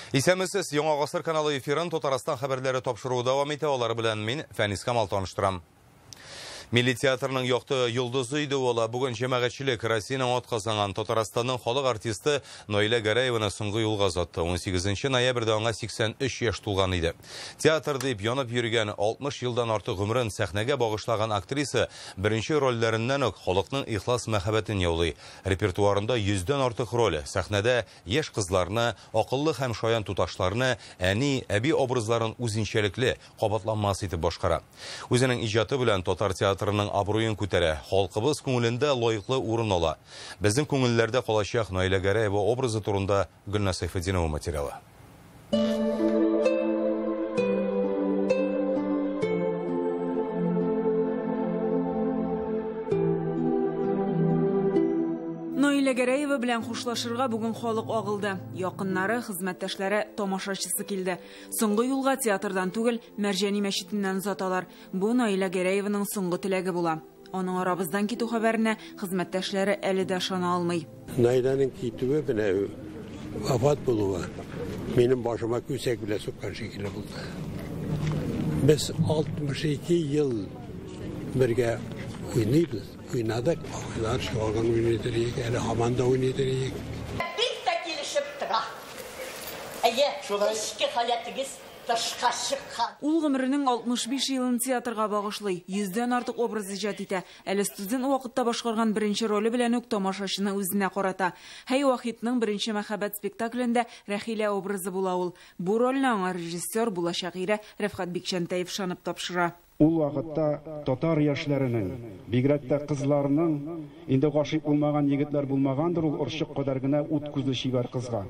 Исәмесез, Яңа Гасыр каналы эфирын Татарстан хәбәрләре тапшыру дәвам итә, алар белән мин Фәнис Камал таныштырам. Милли театрның якты йолдызы иде ола бүген җәмәгатьчелек Россиянең атказанган Татарстанның халык артисты Наилә Гәрәеваны соңгы юлга озатты. 18 ноябрьдә аңа 83 яшь тулган иде. Театр дип янып йөргән 60 елдан артык гомерен сәхнәгә багышлаган актриса беренче рольләреннән үк халыкның ихлас мәхәббәтен яулый. Репертуарында 100дән артык роль, сәхнәдә яшь кызларны, акыллы һәм шаян туташларны, әни, әби образларын үзенчәлекле, кабатланмас итеп башкара. Үзенең иҗаты белән татар театрының абруен күтәрә, халкыбыз күңелендә лаеклы урын ала. Безнең күңелләрдә калачак Наилә Гәрәева образы турында Гөлнар Сайфетдинова материалы. Наилә Гәрәева белән хушлашырга бүген халык агылды. Якыннары, хезмәттәшләре, тамашачысы килде. Соңгы юлга театрдан түгел, Мәрҗани мәчетеннән озаталар. Бу Наилә Гәрәеваның соңгы теләге була. Аның арабыздан китү хәбәренә хезмәттәшләре әле дә ышана алмый. Наиләнең китүе белән вафат булуы минем башыма күсәк белән суккан шикелле булды. Без 62 ел бергә уйныйбыз. Уйнадык, балалар шуган уйнадык, әле һаман да уйнадык. Бик тә килешеп тора. Әйе, эшке халәтегез тышка чыккан. Ул гомеренең 65 елын театрга багышлый, 100дән артык образ иҗат итә. Әле студент вакытта башкарган беренче роле белән үк тамашачыны үзенә карата. Хәй Вахитның беренче мәхәббәт спектаклендә Рәхилә образы була ул. Бу рольне аңа режиссер була шагыйрә Рәфкать Бикчәнтәев шанып тапшыра. Ул вакытта татар яшьләренең, бигрәк тә кызларының, инде гашыйк булмаган егетләр булмагандыр, ул орчык кадәр генә ут күзле шибәр кызга.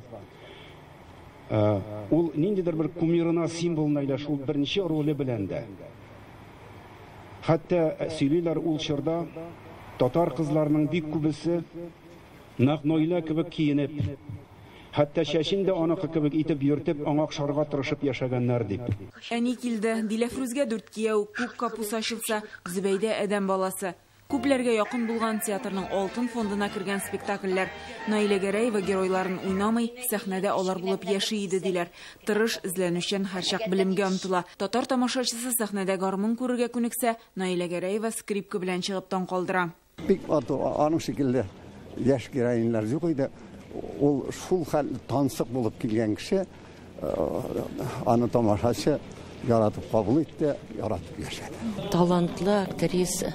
Ул ниндидер бер кумирына символына ил берничә роле белән дә. Хәтта сөйлиләр ул чорда татар кызларының бик күбесе нәкъ Наилә кебек киенеп, хәтта чәчен дә аныкы кебек итеп йөртеп, аңа охшарга тырышып яшәгәннәр дип. Әни килде, Диләфрүзгә 4 кияү, күк капус ачылса, Зөбәйдә адәм баласы. Күпләргә якын булган театрның алтын фондына кергән спектакльләр. Наилә Гәрәева геройларын уйнамый, сәхнәдә алар булып яши иде диләр. Тырыш, эзләнүчән һәрчак белемгә омтыла. Татар тамашачысы сәхнәдә гармун күрергә күнексә, Наилә Гәрәева скрипка белән чыгып таң калдыра. Бик аның шикелле яшь героиньлар юк иде. Ул шул хәл тансык булып килгән кеше, аны тамашачы яратып кабул итте, яратып яшәде. Талантлы актриса.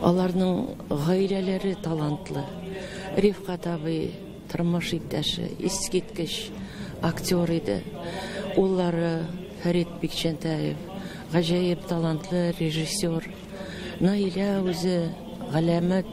Аларның гаиләләре талантлы. Рифкать абый тормыш иптәше, искиткеч актер иде. Уллары Фәрит Бикчәнтәев, гаҗәеп талантлы режиссер. Наилә үзе галәмәт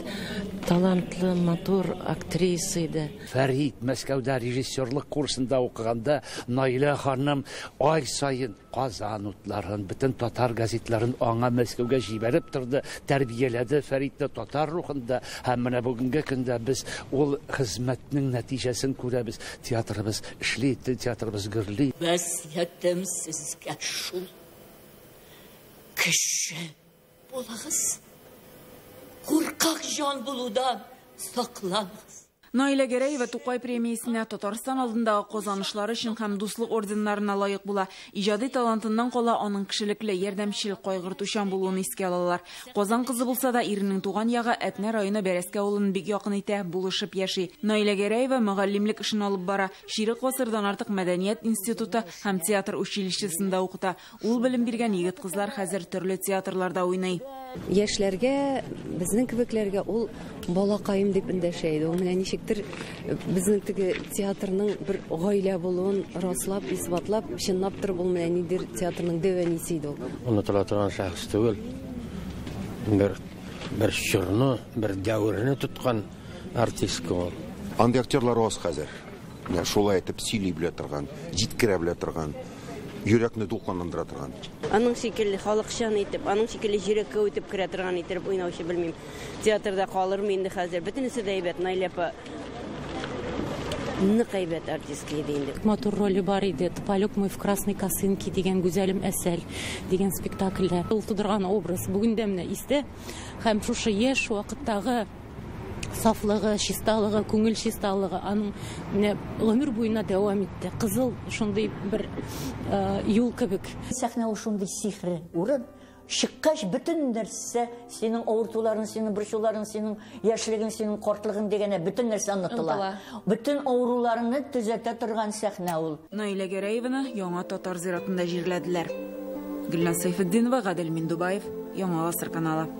талантлы матур актриса иде. Фәрит Мәскәүдә режиссерлык курсында укыганда Наилә ханым ай сайын Казан утларын, бөтен татар газетларын аңа Мәскәүгә җибәреп торды, тәрбияләде Фәритне татар рухында. Һәм менә бүгенге көндә без ул хезмәтнең нәтиҗәсен күрәбез. Театрыбыз эшли, театрыбыз гөрли. Васиятем сезгә шул. Кеше булыгыз. Куркак җан булудан сакланыгыз. Наилә Гәрәева Тукай премиясенә Татарстан алдындагы казанышлары өчен һәм дуслык орденнарына лаек була. Иҗади талантыннан кала аның кешелекле, ярдәмчел, кайгыртучан булуын искә алалар. Казан кызы булса да иренең туган ягы Әтнә районы Бәрәскә авылын бик якын итә, булышып яши. Наилә Гәрәева мөгаллимлек эшен алып бара. Ширек гасырдан артык мәдәният институты һәм театр училищесында укыта. Ул белем биргән егет-кызлар хәзер төрле театрларда уйный. Яшьләргә, безнең кебекләргә ул балакаем дип эндәшә иде. Ул менә ничектер безнең теге театрның бер гаилә булуын раслап, исбатлап, чынлап торып ул менә нидер театрның дәвамисе иде ул. Онытыла торган шәхес түгел. Бер чорны, бер дәверне тоткан артистка ул. Андый актерлар аз хәзер. Менә шулай итеп сөйли белә торган, җиткерә белә торган. Йөрәкне дулкынландыра торган. Аның шикелле халыкчан итеп, аның шикелле җөрәккә үтеп керә торган итеп уйнаучы белмим. Театрда калырмы инде хәзер? Бөтенесе дә әйбәт. Наилә апа нык әйбәт артистка иде инде. Матур роле бар иде. Тополек мой в красной косынке дигән гүзәлем әсәл дигән спектакльдә. Ул тудырган образ бүген дә менә истә. Һәм шушы яшь вакыттагы сафлыгы, чисталыгы, күңел чисталыгы аның менә гомер буена дәвам итте. Кызыл шундый бер юл кебек. Сәхнә шундый сихри урын. Шыққаш бүтін нәрсе, сенің ауыртуларың, сенің біршуларың, сенің яшілігің, сенің қортлығың дегені бүтін нәрсе анытыла. Бүтін ауруларыңны түзәтә тұрған сәхнә ул. Наиля Гәрәеваны яңа татар зиратында җирләделәр. Гөлназ Сайфетдинова, Гадел Миндубаев, Яңа Гасыр каналы.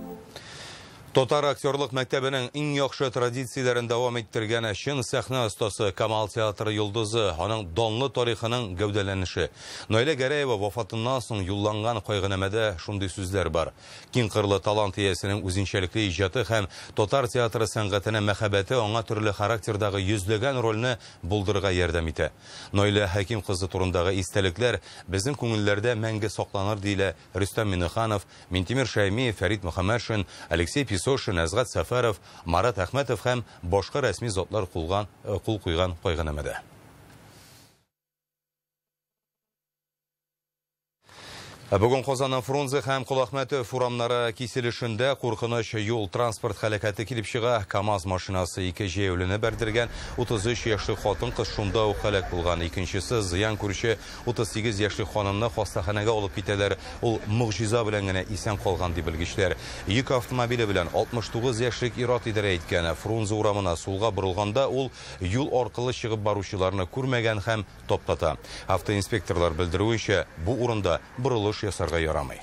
Татар актерлык мәктәбенең иң яхшы традицияләрен дәвам иттергән чын сәхнә остасы Камал театры йолдызы, аның данлы тарихының гәүдәләнеше. Наиля Гәрәева вафатыннан соң юлланган кайгынамәдә шундый сүзләр бар. Киң кырлы талант иясенең үзенчәлекле иҗаты һәм татар театры сәнгатенә мәхәббәте аңа төрле характердагы йөзләгән рольне булдырырга ярдәм итә. Наиля Хәким кызы турындагы истәлекләр безнең күңелләрдә мәңге сакланыр дилә Рөстәм Миннеханов, Минтимер Шәймиев, Фәрит Мөхәммәтшин, Алексей Сошин, Әзгат Сәфәров, Марат Әхмәтов һәм башка рәсми затлар кул куйган кайгынамәдә. Бүген Казанның Фрунзе һәм Кулахмәтов урамнары киселешендә куркыныч юл транспорт һәлакәте килеп чыга. КАМАЗ машинасы 2 җәяүлене бәрдергән. 33 яшьлек хатын-кыз шунда ук һәлак булган. Икенчесе зыян күрүче 38 яшьлек ханымны хастаханәгә алып китәләр. Ул мөгъҗиза белән генә исән калган дип белгечләр. Йөк автомобиле белән 69 яшьлек ир-ат идарә иткән. Фрунзе урамына сулга борылганда ул юл аркылы чыгып баручыларны күрмәгән һәм топтата. Автоинспекторлар белдерүенчә, бу урында борылыш ясарга ярамый.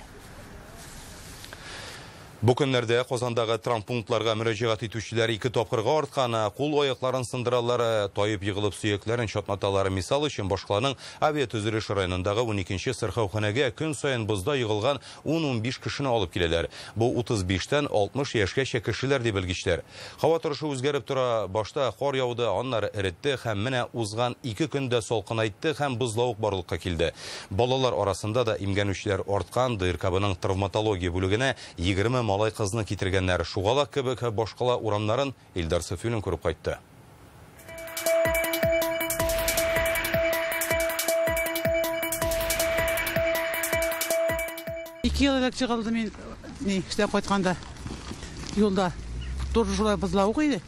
Бу көннәрдә Казандагы травмпунктларга мөрәҗәгать итүчеләр 2 тапкырга арткан, кул аякларын сындыралар, таеп егылып сөякләрен чатнаталар. Мисал өчен башкаланың авиатөзелеш районындагы 12-нче сырхауханәгә көн саен бозда егылган 10-15 кешене алып киләләр. Бу 35-тән 60 яшькәчә кешеләр дип белгечләр. Һава торышы үзгәреп тора, башта кар яуды, аннары эретте һәм менә узган 2 көндә салкынайтты һәм бозлавык барлыкка килде. Балалар арасында да имгәнүчләр арткан. ДРКБның травматология бүлегенә 20 малай кызны китергәннәр. Шугалак кебек башкала урамнарын Илдар Сафиуллин күреп кайтты. Ике ел элек чыгылды мен эштән кайтканда. Юлда тоже шулай бозлавык иде.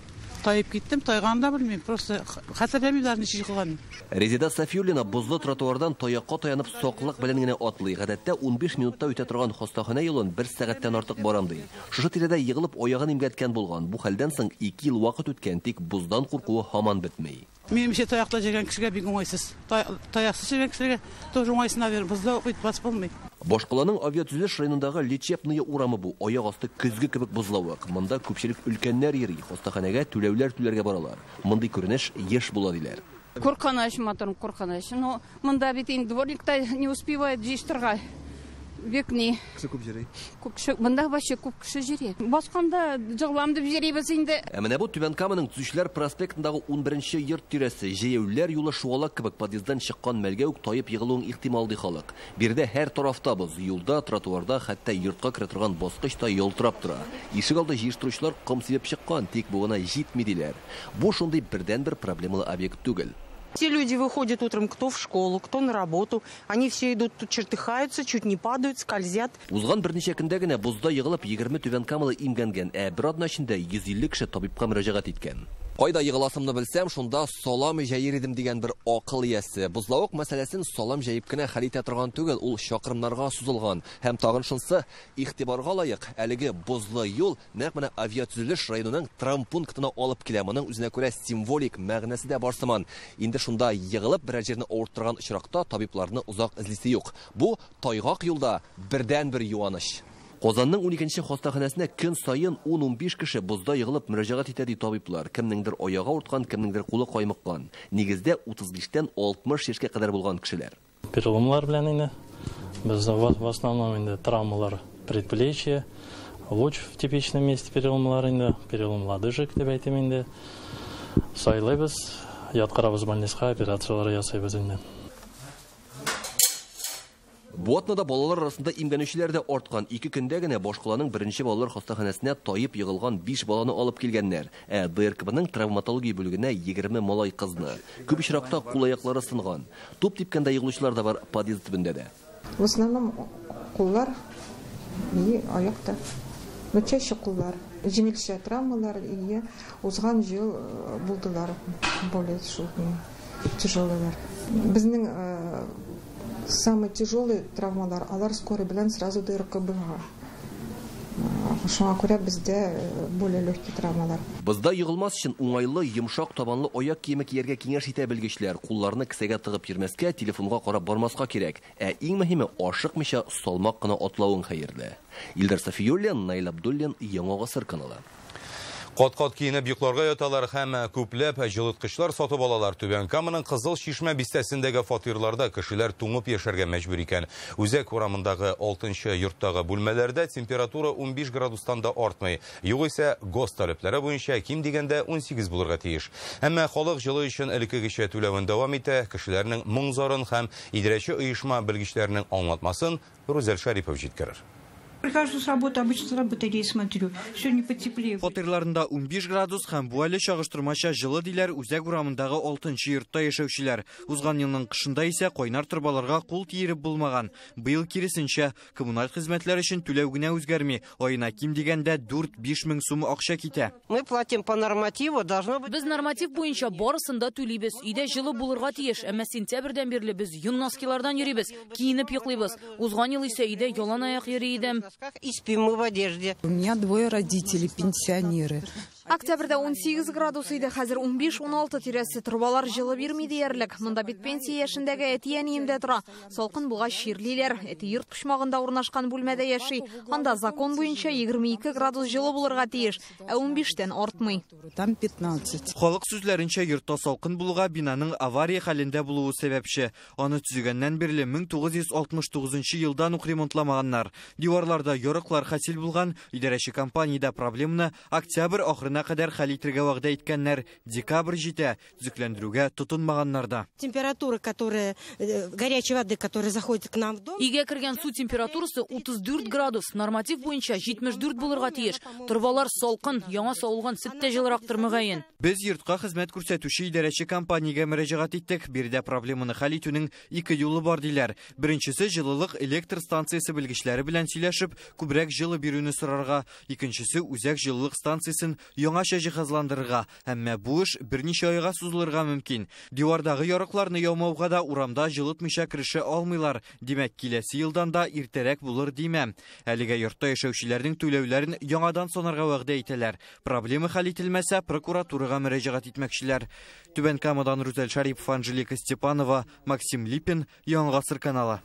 Тайып киттем, тайганда белмим, просто хәтерләмим дә ничек кылган. Резида Сафиуллина бозлы тротуардан таякка таянып соклык белән генә атлый. Гадәттә 15 минутта үтә торган хастаханә юлын 1 сәгатьтән артык барам ди. Шушы тирәдә егылып аягын имгәткән булган. Бу хәлдән соң 2 ел вакыт үткән, тик буздан куркуы һаман бетмәй. Минемчә таякта җигән кешегә бик уңайсыз. Таяксыз җигән кешегә тоже уңайсына бер бозлавык ит бас булмый. Башкаланың авиатөзелеш районындагы Лечебные урамы бу аяк асты көзге кебек бозлавык. Монда күпчелек өлкәннәр йөри, хастаханәгә түләүләр түләргә баралар. Мондый күренеш еш була диләр. Курканыч, моторым курканыч. Но монда бит инде дворникта не успевает җыштырга. Бик ни. Кеше күп җыри. Күп кеше, монда вообще күп кеше җыри. Басканда җыгылам дип җырыйбыз инде. Менә бу Түбән Каманың Төзүчеләр проспектындагы 11-нче йорт тирәсе җәяүләр юлы шуалак кебек подъезддан чыккан мәлгә үк таеп егылуың ихтимал ди халык. Бирдә һәр тарафтабыз, юлда, тротуарда, хәтта йортка керә торган баскыч та ялтырап тора. Ишек алды җыештыручылар ком сибеп чыккан, тик бу гына җитми диләр. Бу шундый бердән-бер проблемалы объект түгел. Все люди выходят утром, кто в школу, кто на работу. Они все идут тут, чертыхаются, чуть не падают, скользят. Узган берничә көндә генә бозда егылып 20 Түбән Камалы имгәнгән, бер атна эчендә 150 кеше табибка мөрәҗәгать иткән. Кайда егыласымны белсәм, шунда салам җәйер идем дигән бер акыл иясе. Бозлавык мәсьәләсен салам җәеп кенә хәл итә торган түгел, ул чакрымнарга сузылган. Һәм тагын шунсы игътибарга лаек, әлеге бозлы юл нәкъ менә авиатөзелеш районының травмпунктына алып килә. Моның үзенә күрә символик мәгънәсе дә бар сыман. Инде шунда егылып бер җирне авырттырган очракта табибларны узак эзлисе юк. Бу тайгак юлда бердән-бер юаныч. Казанның 12-нче хастаханәсенә көн сайын 10-15 кеше бозда егылып мөрәҗәгать итә ди табиблар. Кемнеңдер аягы авырткан, кемнеңдер кулы каймыккан. Нигездә 35-тән 60 яшькә кадәр булган кешеләр. Переломлар белән инде. Без в основном инде травмалар предплечья, луч в типичном месте переломлар инде, перелом лодыжек дип әйтәм инде. Сайлайбыз, яткырабыз больницага, операциялар ясайбыз инде. Бу атнада балалар арасында имгәнүчеләр дә арткан. 2 көндә генә башкаланың 1-нче балалар хастаханәсенә таеп егылган 5 баланы алып килгәннәр. ДРКБның травматология бүлегенә 20 малай кызны. Күп очракта кул аяклары сынган. Туп типкәндә егылучылар да бар подъезд төбендә дә. В основном куллар и аякта. Мөчәші құллар, жеңілші травмалар, узған жыл бұлдылар, более тяжелылар. Біздің самый тяжелый травмалар, алар скорый білән сразу дырқы бұлға. Шуңа күрә бездә более легкий травмалар. Бызда йыгылмас өчен уңайлы, йомшак табанлы аяк киеме кияргә киңәш итә белгечләр. Кулларны кесәгә тыгып йөрмәскә, телефонга карап бармаска кирәк. Иң мөһиме, ашыкмыйча салмак кына атлавың хәерле. Илдар Сафиуллин, Наил Абдуллин, Яңа Гасыр каналы. Кат-кат киенеп йокларга яталар һәм күпләп җылыткычлар сатып алалар. Түбән Каманың Кызыл Шишмә бистәсендәге фатирларда кешеләр туңып яшәргә мәҗбүр икән. Үзәк урамындагы 6-нчы йорттагы бүлмәләрдә температура 15 градустан да артмый. Югыйсә, ГОС таләпләре буенча ким дигәндә 18 булырга тиеш. Әмма халык җылы өчен элеккегечә түләвен дәвам итә. Кешеләрнең моң-зарын һәм идарәче оешма белгечләренең аңлатмасын Рузель Шарипов җиткерер. Прихожу с работы, обычно с работы и смотрю. Сегодня потеплее. Фатирларында 15 градус һәм бу әле чагыштырмача җылы диләр үзәк урамындагы 6-нчы йортта яшәүчеләр. Узган елның кышында исә кайнар трубаларга кул тиереп булмаган. Быел киресенчә, коммуналь хезмәтләр өчен түләү генә үзгәрми. Аена ким дигәндә 4-5 мең сум акча китә. Мы платим по нормативу, должно быть. Без норматив буенча барысында түлибез. Өйдә җылы булырга тиеш, әмма сентябрьдән бирле без юнноскилардан йөрибез, киенеп йоклыйбыз. Узган ел исә өйдә ялан аяк йөри идем. И спим мы в одежде. У меня 2 родителей, пенсионеры. Октябрьдә 18 градус иде, хәзер 15-16 тирәсе, трубалар җылы бирми диярлек. Монда бит пенсия яшендәге әти-әниемдә тора. Салкын буга чирлиләр. Әти йорт почмагында урнашкан бүлмәдә яши. Анда закон буенча 22 градус җылы булырга тиеш, 15-тән артмый. Там 15. Халык сүзләренчә, йортта салкын булуга бинаның авария хәлендә булуы сәбәпче. Аны төзегәннән бирле 1969 елдан ук ремонтламаганнар. Диварларда ярыклар хасил булган, идарәче компаниядә проблеманы октябрь ахырына кадәр хәл итәргә вәгъдә иткәннәр. Декабрь җитә, төзекләндерүгә тотынмаганнарда. Температура, горячей воды, которая заходит к нам в дом. Өйгә кергән су температурасы 34 градус, норматив буенча 74 булырга тиеш. Трубалар салкын, яңа савылган сөттә җылырактыр мөгаен. Без йортка хезмәт күрсәтүче идарәче компаниягә мөрәҗәгать иттек. Биредә проблеманы хәл итүнең 2 юлы бар диләр. Беренчесе җылылык электр станциясе белгечләре белән сөйләшеп, күбрәк җылы бирүне сорарга. Икенчесе үзәк җылылык станциясын яңаша җиһазландырырга. Әмма бу эш берничә айга сузылырга мөмкин. Дивардагы ярыкларны яумауга да урамда җылытмыйча керешә алмыйлар. Димәк, киләсе елдан да иртәрәк булыр димәм. Әлегә йортта яшәүчеләрнең түләүләрен яңадан санарга вәгъдә итәләр. Проблема хәл ителмәсә, прокуратурага мөрәҗәгать итмәкчеләр. Түбән Камадан Рузель Шарипов, Анжелика Степанова, Максим Липин, Яңа Гасыр каналы.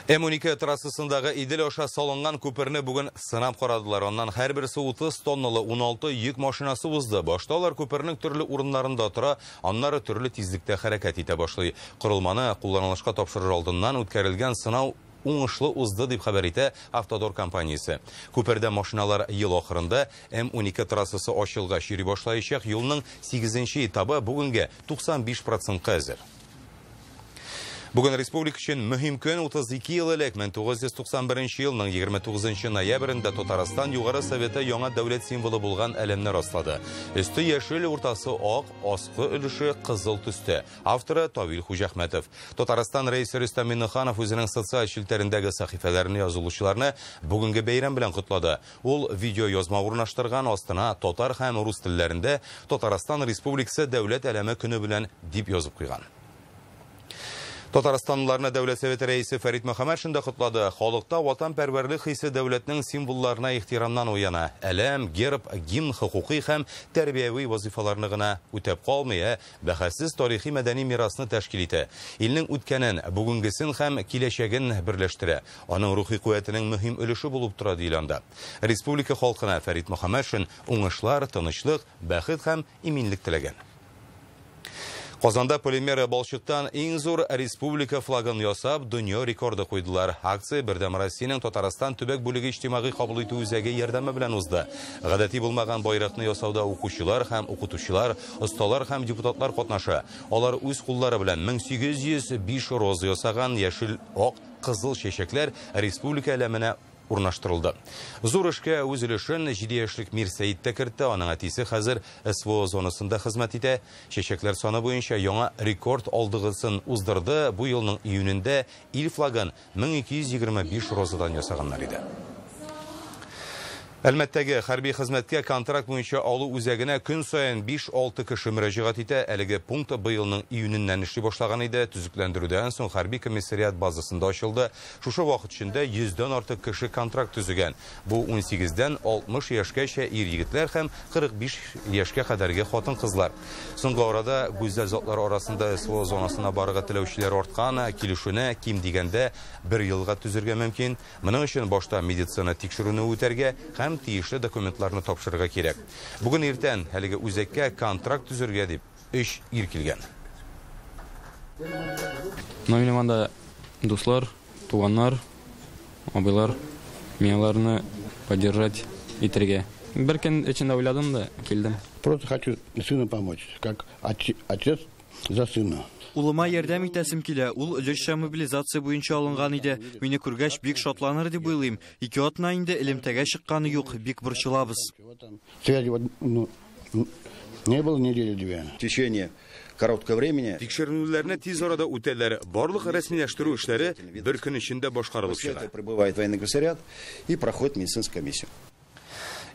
М12 трассасындагы Идел аша салынган күперне бүген сынап карадылар. Оннан һәрберсе 30 тонналы 16 йөк машинасы узды. Башталар күпернең төрле урыннарында тора, аннары төрле тизлектә хәрәкәт итә башлый. Корылманы кулланылышка тапшырыр алдыннан үткәрелгән сынау уңышлы узды дип хәбәр итә Автодор компаниясе. Күпердә машиналар ел ахырында М12 трассасы ачылгач йөри башлаячак. Юлның 8-нче этабы бүгенгә 95% әзер. Бүген республика өчен мөһим көн 32 ел элек 1991 елның 29 ноябрендә Татарстан Югары Советы яңа дәүләт символы булган әлемне раслады. Өсте яшел, уртасы ак, аскы өлеше кызыл төстә. Авторы Тавил Хуҗахмәтов. Татарстан рәисе Рөстәм Миңнеханов үзенең социаль челтәрендәге сәхифәләрне язылучыларны бүгенге бәйрәм белән котлады. Ул видео язма урнаштырган, астына татар һәм рус телләрендә Татарстан Республикасы дәүләт әлеме көне белән дип язып куйган. Татарстанлыларны Дәүләт Советы рәисе Фәрит Мөхәммәтшин да котлады. Халыкта ватанпәрвәрлек хисе дәүләтнең символларына ихтирамнан уяна. Әлем, герб, гимн, хукукый һәм тәрбияви вазифаларны гына үтәп калмый, бәхәссез тарихи мәдәни мирасны тәшкил итә. Илнең үткәнен, бүгенгесен һәм киләчәген берләштерә. Аның рухи куәтенең мөһим өлеше булып тора диләндә. Республика халкына Фәрит Мөхәммәтшин уңышлар, тынычлык, бәхет һәм иминлек теләгән. Казанда полимер балчыктан иң зур республика флагын ясап, дөнья рекорды куйдылар. Акция Бердәм Россиянең Татарстан төбәк бүлеге иҗтимагый кабул итү үзәге ярдәме белән узды. Гадәти булмаган байракны ясауда укучылар һәм укытучылар, осталар һәм депутатлар катнаша. Алар үз куллары белән 1805 роза ясаган яшел, ак, кызыл чәчәкләр республика әлеменә урнаштырылды. Зур эшкә үз өлешен 7 яшьлек Мирсәит тә кертте. Аның әтисе хәзер СВО зонасында хезмәт итә. Чәчәкләр саны буенча яңа рекорд алдыгысын уздырды. Бу елның июнендә ил флагын 1225 розадан ясаганнар иде. Әлмәттәге хәрби хезмәткә контракт буенча алу үзәгенә көн сайын 5-6 кеше мөрәҗәгать итә. Әлеге пункт быелның июненнән эшли башлаган иде. Төзекләндерүдән соң хәрби комиссариат базасында ачылды. Шушы вакыт içендә 100дән артык кеше контракт төзегән. Бу 18дән 60 яшькәчә ир-егетләр һәм 45 яшькә кадәрге хатын-кызлар. Соңгы арада гүзәл затлар арасында СВО зонасына барырга теләүчеләр арткан, килешүне ким дигәндә 1 елга төзергә мөмкин. Моның өчен башта медицина тикшерүне үтәргә һәм тиешле документларны тапшырырга кирәк. Бүген иртән әлеге үзәккә контракт төзергә дип 3 ир килгән. Минеманда дуслар, туганнар, абыйлар, мияларны поддержать итәргә. Бер көн эчендә уйладым да килдем. Просто хочу сыну помочь, как отец за сына. Улыма ярдәм итәсем килә. Ул өлешчә мобилизация буенча алынган иде. Мине күргәч бик шатланыр дип уйлыйм. 2 атна инде элемтәгә чыкканы юк, бик борчылабыз. Связи не было недели 2. В течение короткого времени Тикшерүләрне тиз арада үтәләр. Барлык рәсмиләштерү эшләре бер көн içендә башкарылып чыга. Прибывает военный комиссариат и проходит медицинскую комиссию.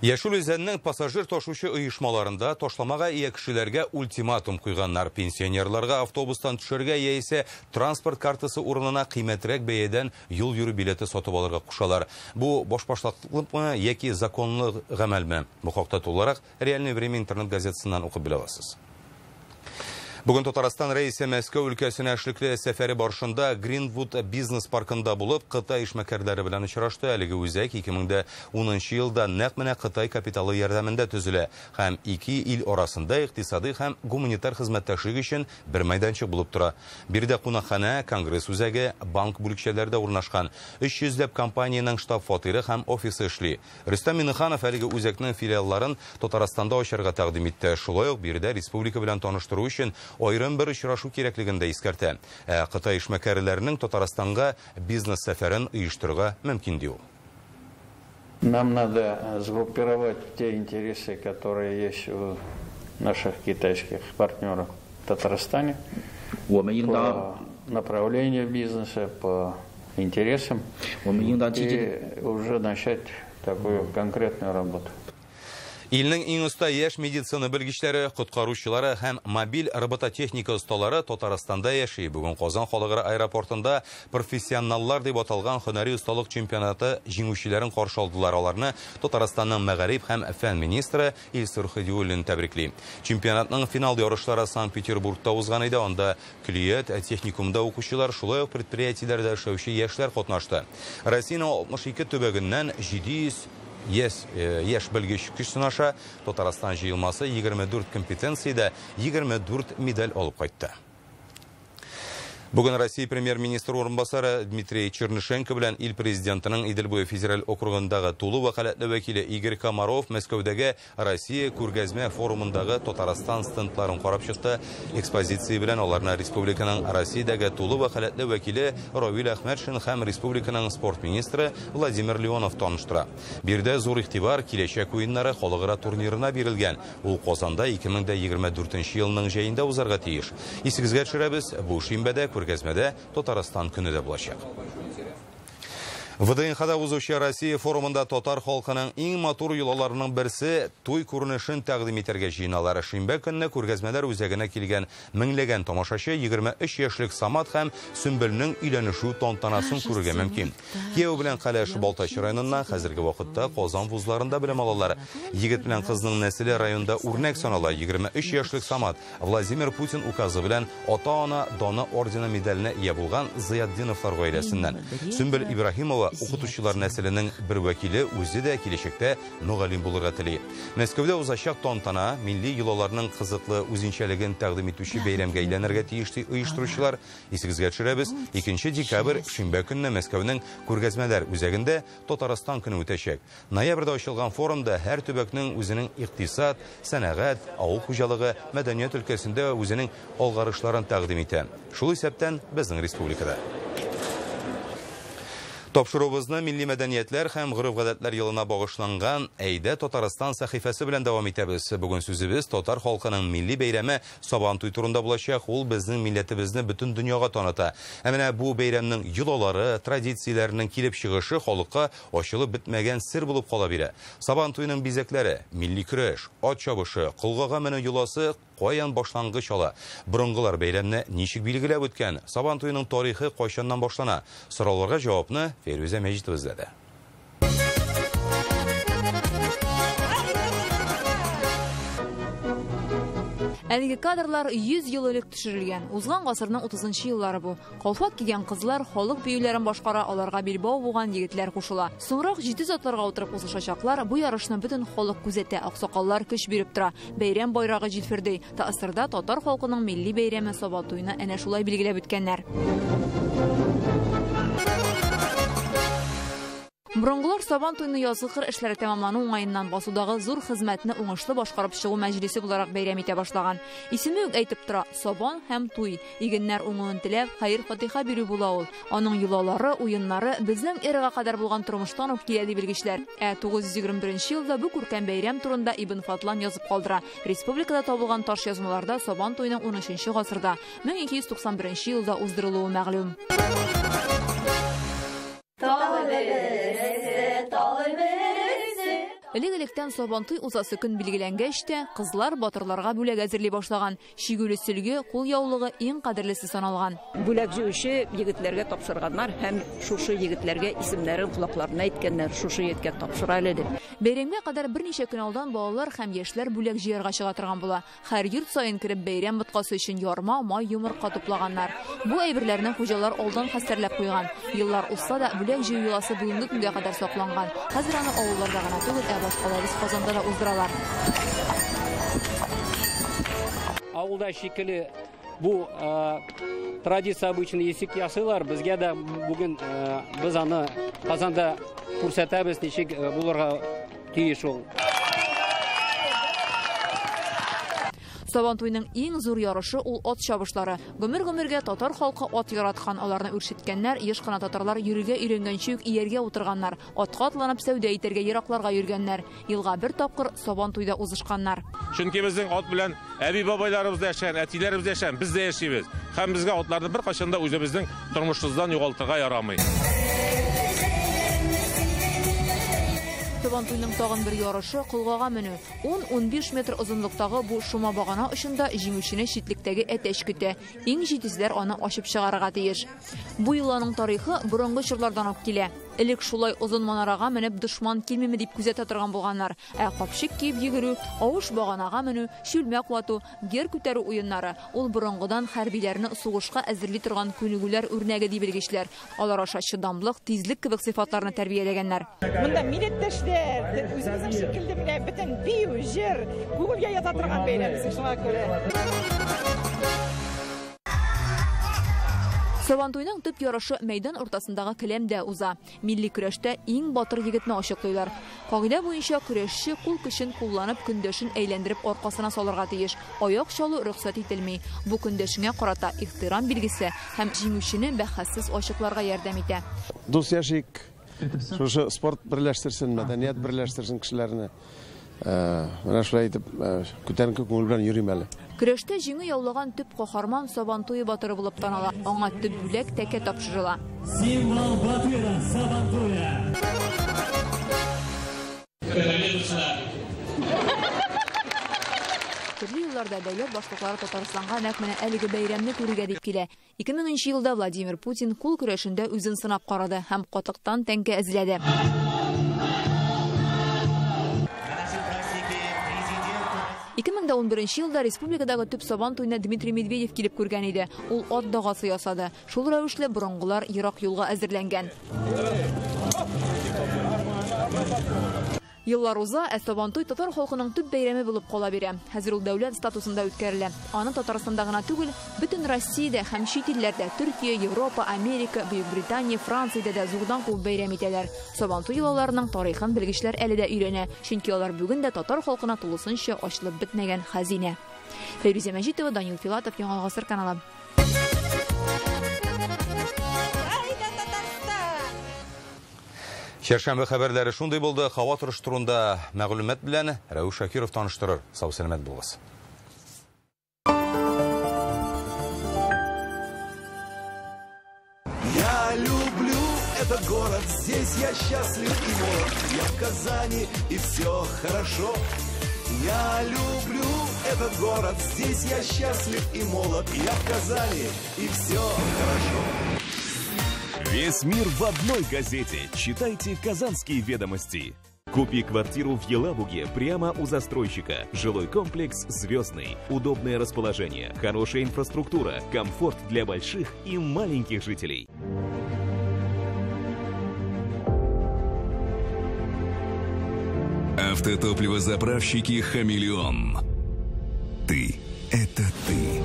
Яшел үзәннең пассажир ташучы оешмаларында ташламага ия кешеләргә ультиматум куйганнар. Пенсионерларга автобустан төшәргә яисә транспорт картасы урынына кыйммәтрәк бәядән юл йөрү билеты сатып алырга кушалар. Бу башбашлыклыкмы яки законлы гамәлме? Бу хакта тулырак Реальное время интернет газетасыннан укып белә аласыз. Бүген Татарстан рәисе Мәскәү өлкәсенә эшлекле сәфәре барышында Greenwood бизнес паркында булып, Кытай эшмәкәрләре белән очрашты. Әлеге үзәк 2010 елда нәкъ менә Кытай капиталы ярдәмендә төзелә һәм ике ил арасында икътисади һәм гуманитар хезмәттәшлек өчен бер мәйданчык булып тора. Биредә кунакханә, конгресс үзәге, банк бүлекчәләрдә урнашкан. 300ләп компаниянең штаб-фатиры һәм офисы эшли. Рөстәм Миннеханов әлеге үзәкнең филиалларын Татарстанда ачарга тәкъдим итте. Шулай ук биредә республика белән таныштыру өчен айрым бер очрашу кирәклеген дә искәртә. Кытай эшмәкәрләренең Татарстанга бизнес сәфәрен оештырырга мөмкин ди ул. Нам надо сгруппировать те интересы, которые есть у наших китайских партнеров в Татарстане по направлению бизнеса, по интересам и уже начать такую конкретную работу. Илнең иң оста яшь медицина белгечләре, коткаручылары һәм мобиль робототехника осталары Татарстанда яши. Бүген Казан халыкара аэропортында профессионаллар дип аталган һөнәри осталык чемпионаты җиңүчеләрен каршы алдылар. Аларны Татарстанның мәгариф һәм фән министры Илсур Хидиуллин тәбрикли. Чемпионатның финал ярышлары Санкт-Петербургта узган иде. Анда Клиет техникумда укучылар, шулай ук предприятиеләрдә эшләүче яшьләр катнашты. Россиянең 62 төбәгеннән 700 яшь белгеч көч сынаша. Татарстан җыелмасы 24 компетенциядә 24 медаль алып кайтты. Бүген Россия премьер-министры урынбасары Дмитрий Чернышенко белән ил президентының Иделбуе федераль округындагы тулы вәкаләтле вәкиле Игорь Комаров Мәскәүдәге Россия күргәзмә форумындагы Татарстан стендларын карап чыкты. Экспозиция белән аларны республиканың Россиядәге тулы вәкаләтле вәкиле Равил Әхмәтшин һәм республиканың спорт министры Владимир Леонов таныштыра. Бирдә зур игътибар киләчәк уеннары халыкара турнирына бирелгән. Ул Казанда 2024 елның җәендә узарга тиеш. Исегезгә төшерәбез, бу шимбәдә күргәзмәдә Татарстан көне дә булачак. ВДНХда узучы Россия форумында татар халкының иң матур йолаларының берсе туй күренешен тәкъдим итәргә җыеналар. Шимбә көнне күргәзмәләр үзәгенә килгән меңләгән тамашачы 23 яшьлек Самат һәм Сөмбелнең өйләнешү тантанасын күрергә мөмкин. Кияү белән Каләш Балтач районыннан хәзерге вакытта Казан вузларында белем алалар. Егет белән кызның нәселе районда үрнәк санала. 23 яшьлек Самат Владимир Путин указы белән ата-ана даны ордены медаленә ия булган Зыятдиновлар гаиләсеннән. Сөмбел Ибраһимова укытучылар нәселенең бер вәкиле үзе дә киләчәктә мөгаллим булырга тели. Мәскәүдә узачак тантана милли йолаларның кызыклы үзенчәлеген тәкъдим итүче бәйрәмгә әйләнергә тиешле оештыручылар. Исегезгә төшерәбез, 2 декабрь шимбә көнне Мәскәүнең күргәзмәләр үзәгендә Татарстан көне үтәчәк. Ноябрьдә ачылган форумда һәр төбәкнең үзенең икътисад, сәнәгать, авыл хуҗалыгы, мәдәният өлкәсендә үзенең алгарышларын тәкъдим итә. Шул исәптән безнең республикада Топшырубызны милли мәдәниятләр һәм гырыф-гадәтләр елына багышланган Әйдә Татарстан сәхифәсе белән дәвам итәбез. Бүген сүзебез татар халкының милли бәйрәме Сабантуй турында булачак. Ул безнең милләтебезне бөтен дөньяга таныта. Менә бу бәйрәмнең йолалары, традицияләренең килеп чыгышы халыкка ачылып бетмәгән сер булып кала бирә. Сабантуйның бизәкләре, милли көрәш, ат чабышы, кылгага менү йоласы каян башлангыч ала? Борынгылар бәйрәмне ничек билгеләп үткән? Сабантуйның тарихы кайчаннан башлана? Сорауларга җавапны Фәрүзә Мәҗитова эзләде. Әлеге кадрлар 100 ел элек төшерелгән. Узган гасырның 30-нчы еллары бу. Калфат кигән кызлар халык биюләрен башкара, аларга билбау булган егетләр кушыла. Соңрак 7 атларга утырып узышачаклар, бу ярышны бөтен халык күзәтә, аксакаллар көч биреп тора. Бәйрәм байрагы җилферди. Таасырда татар халкының милли бәйрәме Сабантуйны әнә шулай билгеләп үткәннәр. Борынгылар Сабантуйны язгы кыр эшләре тәмамлану уңаеннан басудагы зур хезмәтне уңышлы башкарып чыгу мәҗлесе буларак бәйрәм итә башлаган. Исеме үк әйтеп тора: Сабан һәм туй. Игеннәр уңуын теләп, хәер-фатиха бирү була ул. Аның юлалары, уеннары безнең эрага кадәр булган тормыштан ук килә ди белгечләр. 921 елда бу күркәм бәйрәм турында Ибн Фатлан язып калдыра. Республикада табылган таш язмаларда Сабантуйның 13-нче гасырда, 1291 елда уздырылуы мәгълүм. Элек-электән Сабантуй узасы көн билгеләнгәч тә, кызлар батырларга бүләк әзерли башлаган. Шигүле сөлге, кул яулыгы иң кадерлесе саналган. Бүләк җыючы егетләргә тапшырганнар һәм шушы егетләргә исемнәрен кулакларына әйткәннәр, шушы егеткә тапшыра әле дип. Бәйрәмгә кадәр берничә көн алдан балалар һәм яшьләр бүләк җыярга чыга торган була. Һәр йорт саен кереп бәйрәм боткасы өчен ярма, май, йомырка туплаганнар. Бу әйберләрне хуҗалар алдан хәстәрләп куйган. Еллар узса да бүләк җыю юласы бүгенге көнгә кадәр сакланган. Хәзер аны авылларда гына түгел, башкалабыз Казанда да уздыралар. Авылда шикелле бу традиция обычный есик ясыйлар. Безгә дә бүген без аны Казанда күрсәтәбез, ничек булырга тиеш ул. Сабантуйның иң зур ярышы ул ат чабышлары. Гомер-гомергә татар халкы ат яраткан, аларны үршеткәннәр, еш кына татарлар йөрергә өйрәнгәнче үк ияргә утырганнар, атка атланып сәүдә итәргә еракларга йөргәннәр. Елга бер тапкыр Сабантуйда узышканнар. Чөнки безнең ат белән әби бабайларыбыз да яшәгән, әтиләребез дә яшәгән, без дә яшибез. Һәм безгә атларны бер кашан да үзебезнең тормышыбыздан югалтырга ярамый. Сабантуйның тагын бер ярышы кылгага менү. 10-15 метр озынлыктагы бу шума багана очында җиңүчене читлектәге әтәч көтә. Иң җитезләр аны ачып чыгарырга тиеш. Бу елланың тарихы борынгы чорлардан ук килә. Элек шулай озын манарага менеп дошман килмиме дип күзәтә торган булганнар. Капчык киеп йөгерү, авыш баганага менү, шүлмәк вату, гер күтәрү уеннары. Ул борынгыдан хәрбиләрне сугышка әзерли торган күнегүләр үрнәге ди белгечләр. Алар аша чыдамлык, тизлек кебек сыйфатларны тәрбияләгәннәр. Монда милләттәшләр, үзебезнең шикелле менә бөтен бию, җыр, күңелгә ята торган бәйрәм, шуңа күрә. Сабантуйның төп ярышы мәйдан уртасындагы келәмдә уза. Милли көрәштә иң батыр егетне ачыклыйлар. Кагыйдә буенча көрәшче кул көчен кулланып көндәшен әйләндереп аркасына салырга тиеш. Аяк чалу рөхсәт ителми. Бу көндәшеңә карата ихтирам билгесе һәм җиңүчене бәхәссез ачыкларга ярдәм итә. Дус яшик, шушы спорт берләштерсен, мәдәният берләштерсен кешеләрне. Менә шулай итеп күтәренке күңел белән йөрим әле. Көрәштә җиңү яулаган төп каһарман Сабантуй батыры булып таныла. Аңа төп бүләк тәкә тапшырыла. Символ батыра Сабантуя. Төрле елларда дәүләт башлыклары Татарстанга нәкъ менә әлеге бәйрәмне күрергә дип килә. 2000 елда Владимир Путин кул көрәшендә үзен сынап карады һәм катыктан тәңкә эзләде. 2011 елда республикадагы төп Сабантуйны Дмитрий Медведев килеп күргән иде. Ул ат дагасы ясады. Шул рәвешле борынгылар ерак юлга әзерләнгән. Еллар уза, Сабантуй татар халкының төп бәйрәме булып кала бирә. Хәзер ул дәүләт статусында үткәрелә. Аны Татарстанда гына түгел, бөтен Россиядә һәм чит илләрдә, Төркия, Европа, Америка, Бөекбритания, Франциядә дә зурдан күп бәйрәм итәләр. Сабантуй елларының тарихын белгечләр әле дә өйрәнә, чөнки алар бүген дә татар халкына тулысынча ачылып бетмәгән хәзинә. Фәрүзә Мәҗитова, Данил Филатов, Яңа Гасыр каналы. Шәршәмбе хәбәрләре шундый булды. Һава торышы турында мәгълүмат белән Рәүф Шакиров таныштырыр. Сау сәламәт булыгыз. Я люблю этот город, здесь я счастлив и молод. Я в Казани, и все хорошо. Я люблю этот город, здесь я счастлив и молод. Я в Казани, и все хорошо. Весь мир в одной газете. Читайте «Казанские ведомости». Купи квартиру в Елабуге прямо у застройщика. Жилой комплекс «Звездный». Удобное расположение, хорошая инфраструктура, комфорт для больших и маленьких жителей. Автотопливозаправщики «Хамелеон». Ты – это ты.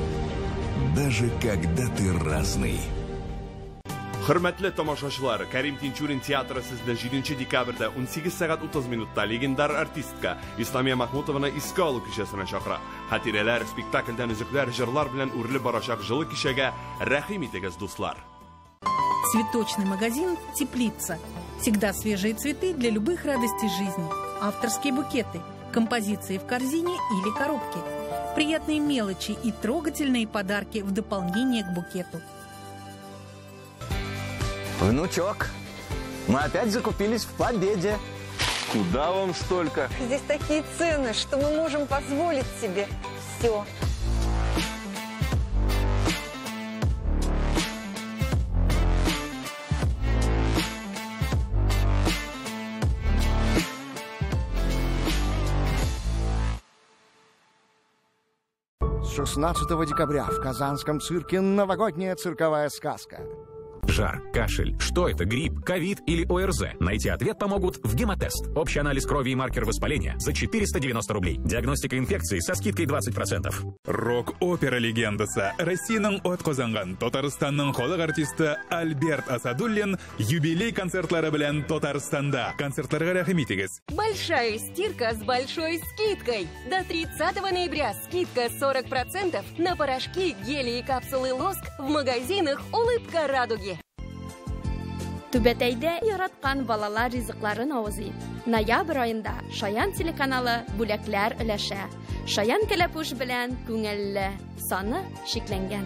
Даже когда ты разный. Hürmetli tomoshachilar, Karim Tinchurin teatri sizda 7 dekabrda 18:30 legendar artistka Islomiya Mahmutovani esga olish kechasini chaqiradi. Xotiralar, spektakldan uzuklar, jurlar bilan urilib borashaq жылы kechага rahim etasiz do'stlar. Цветочный магазин «Теплица». Всегда свежие цветы для любых радостей жизни. Авторские букеты, композиции в корзине или коробке. Приятные мелочи и трогательные подарки в дополнение к букету. Внучок, мы опять закупились в Победе. Куда вам столько? Здесь такие цены, что мы можем позволить себе все. С 16 декабря в Казанском цирке новогодняя цирковая сказка. Жар, кашель. Что это? Грипп, ковид или ОРЗ? Найти ответ помогут в гемотест. Общий анализ крови и маркер воспаления за 490 рублей. Диагностика инфекции со скидкой 20%. Рок-опера легендасы Россияның от Казанган Татарстанның халық артисты Альберт Асадуллин юбилей концертлары белән Татарстанда. Концертларга рәхим итегез. Большая стирка с большой скидкой. До 30 ноября скидка 40% на порошки, гели и капсулы лоск в магазинах «Улыбка радуги». Түбәтәйдә яраткан балалар ризыкларын авызый. Ноябрь айында Шаян телеканалы бүләкләр өләшә. Шаян кәләпүш белән күңелле, саны шикләнгән.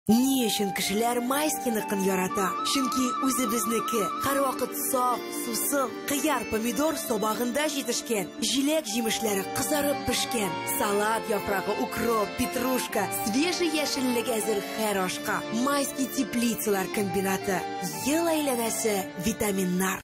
Ни өчен кешеләр майскиныкын ярата? Чөнки үзебезнеке һәрвакыт саф, сусыл, кыяр, помидор собагында җитешкән, җиләк җимешләре кызарып пешкән, салат яфрагы, укроп, петрушка, свежий яшеллек әзер һәр ашка. Майский теплицалар комбинаты. Ел әйләнәсе витаминнар.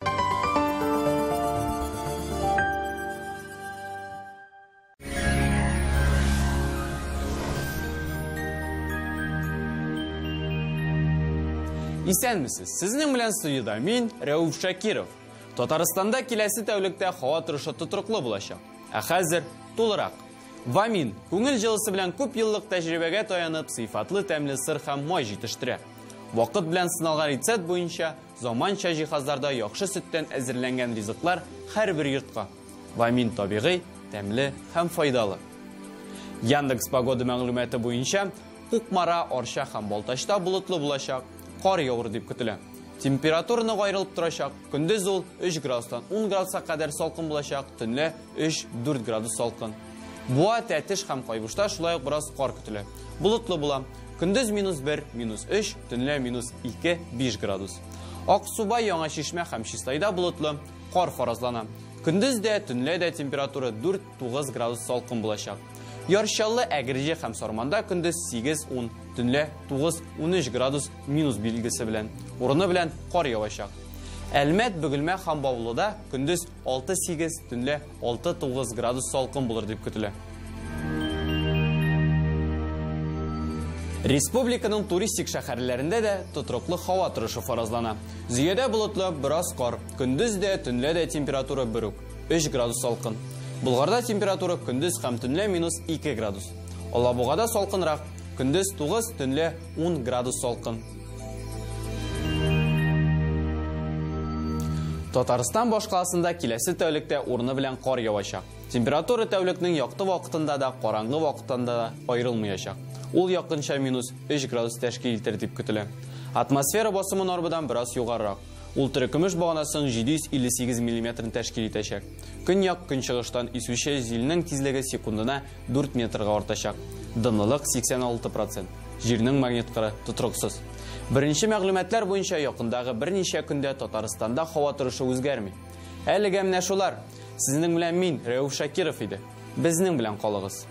Исәнмесез, сезнең белән студияда мин Рәүф Шакиров. Татарстанда киләсе тәүлектә һава торышы тотрыклы булачак. Ә хәзер тулырак. Вамин күңел җылысы белән күп еллык тәҗрибәгә таянып, сыйфатлы тәмле сыр һәм май җитештерә. Вакыт белән сыналган рецепт буенча заманча җиһазларда яхшы сөттән әзерләнгән ризыклар һәрбер йортка. Вамин табигый, тәмле һәм файдалы. Яндекс погода мәгълүматы буенча Кукмара, Арча һәм Балтачта болытлы булачак. Кар явыр дип көтелә. Температураны гайрылып торачак. Көндез ул 3 градустан 10 градуска кадәр салкын булачак, төнлә 3-4 градус салкын. Буа, Тәтеш һәм Кайбышта шулай ук бераз кар көтелә. Болытлы була. Көндез -1, -3, төнлә -2-5 градус. Аксуба, Яңа Шишмә һәм Чистайда болытлы, кар фаразлана. Көндез дә, төнлә дә температура 4-9 градус салкын булачак. Яршаллы, Әгерҗе һәм Сарманда көндез 8-10, төнлә 9-13 градус минус билгесе белән. Урыны белән кар явачак. Әлмәт, Бөгелмә һәм Баулыда көндез 6-8, төнлә 6-9 градус салкын булыр дип көтелә. Республиканың туристик шәһәрләрендә дә тотрыклы һава торышы фаразлана. Зөядә болытлы, бераз кар. Көндез дә, төнлә дә температура 1-3 градус салкын. Булгарда температура көндез һәм төнлә -2 градус. Алабугада салкынрак, көндез 9, төнлә 10 градус салкын. Татарстан башкаласында киләсе тәүлектә урыны белән кар явачак. Температура тәүлекнең якты вакытында да, караңгы вакытында да аерылмаячак. Ул якынча -3 градус тәшкил итер дип көтелә. Атмосфера басымы нормадан біраз югарырак. Ул күмеш баганасын 758 мм тәшкил итәчәк. Көньяк көнчыгыштан исүче җилнең тизлеге секундына 4 метрга артачак. Дынлылык 86%. Җирнең магнит кыры тотрыксыз. Беренче мәгълүматлар буенча якындагы берничә көндә Татарстанда һава торышы үзгәрми. Әлегә менә шулар. Сезнең белән мин, Рәүф Шакиров иде. Безнең белән калыгыз.